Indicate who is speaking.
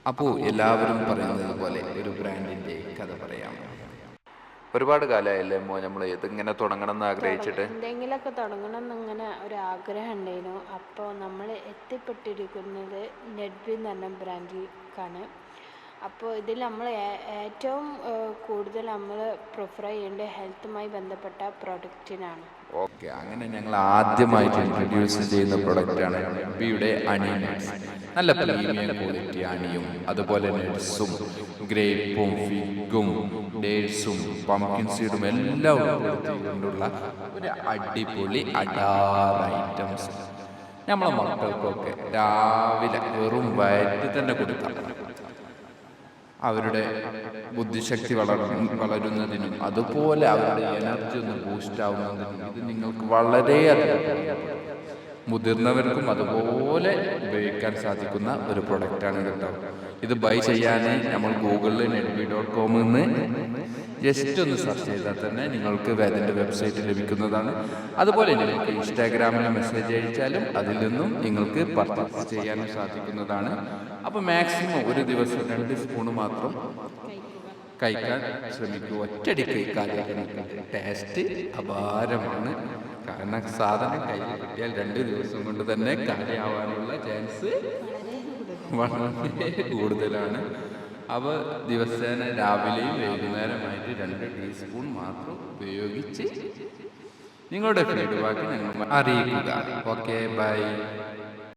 Speaker 1: അപ്പോൾ എല്ലാവരും പറയുന്നത് പോലെ ഒരു ബ്രാൻഡിൻ്റെ കഥ പറയാം. ഒരുപാട് കാലമായല്ലേ അമ്മോ നമ്മൾ ഇതിങ്ങനെ തുടങ്ങണം എന്ന് ആഗ്രഹിച്ചിട്ട്?
Speaker 2: എന്തെങ്കിലുമൊക്കെ തുടങ്ങണം എന്നിങ്ങനെ ഒരു ആഗ്രഹം ഉണ്ടായിരുന്നു. അപ്പോൾ നമ്മൾ എത്തിപ്പെട്ടിരിക്കുന്നത് നെഡ്ബി എന്ന് പറഞ്ഞ ബ്രാൻഡിലേക്കാണ്. അപ്പോൾ ഇതിൽ നമ്മൾ ഏറ്റവും കൂടുതൽ നമ്മൾ പ്രിഫർ ചെയ്യേണ്ടത് ഹെൽത്തുമായി ബന്ധപ്പെട്ട പ്രൊഡക്റ്റിനാണ്.
Speaker 1: ഓക്കെ, അങ്ങനെ ഞങ്ങൾ ആദ്യമായിട്ട് ഇൻട്രൊഡ്യൂസ് ചെയ്യുന്ന പ്രൊഡക്റ്റാണ് നെഡ്ബിയുടെ അണി നട്ട്സ്. നല്ല പ്രീമിയം ക്വാളിറ്റി അണിയും അതുപോലെ നട്ട്സും ഗ്രേപ്പും ഫിഗും ഡേറ്റ്സും പംകിൻ സീഡും എല്ലാം ഉൾപ്പെടുത്തിക്കൊണ്ടുള്ള ഒരു അടിപൊളി അടാർ ഐറ്റംസ് നമ്മളെ മക്കൾക്കൊക്കെ രാവിലെ വെറും വയറ്റിൽ തന്നെ കൊടുക്കാം. അവരുടെ ബുദ്ധിശക്തി വളരുന്നതിനും അതുപോലെ അവരുടെ എനർജി ഒന്ന് ബൂസ്റ്റ് ആവുന്നതിനും ഇത് നിങ്ങൾക്ക് വളരെയധികം മുതിർന്നവർക്കും അതുപോലെ ഉപയോഗിക്കാൻ സാധിക്കുന്ന ഒരു പ്രൊഡക്റ്റാണ് കേട്ടോ. ഇത് ബൈ ചെയ്യാൻ നമ്മൾ ഗൂഗിളിൽ നെഡ്ബി.com എന്ന് ജസ്റ്റ് ഒന്ന് സെർച്ച് ചെയ്താൽ തന്നെ നിങ്ങൾക്ക് അതിൻ്റെ വെബ്സൈറ്റ് ലഭിക്കുന്നതാണ്. അതുപോലെ നിങ്ങൾക്ക് ഇൻസ്റ്റാഗ്രാമിൽ മെസ്സേജ് അയച്ചാലും അതിൽ നിന്നും നിങ്ങൾക്ക് പർച്ചേസ് ചെയ്യാനും സാധിക്കുന്നതാണ്. അപ്പോൾ മാക്സിമം ഒരു ദിവസം 2 സ്പൂണ് മാത്രം കഴിക്കാൻ ശ്രമിക്കൂ. ഒറ്റയടിക്ക് കാലിയാക്കാൻ ടേസ്റ്റ് അപാരമാണ്. കാരണം സാധനം കയ്യിൽ കിട്ടിയാൽ 2 ദിവസം കൊണ്ട് തന്നെ കാര്യമാവാനുള്ള ചാൻസ് വളരെ കൂടുതലാണ്. അവ ദിവസേന രാവിലെയും വൈകുന്നേരമായിട്ട് 2 ടീസ്പൂൺ മാത്രം ഉപയോഗിച്ച് നിങ്ങളുടെ ഫീഡ്ബാക്ക് ഞങ്ങൾ അറിയിക്കുക. Okay, by.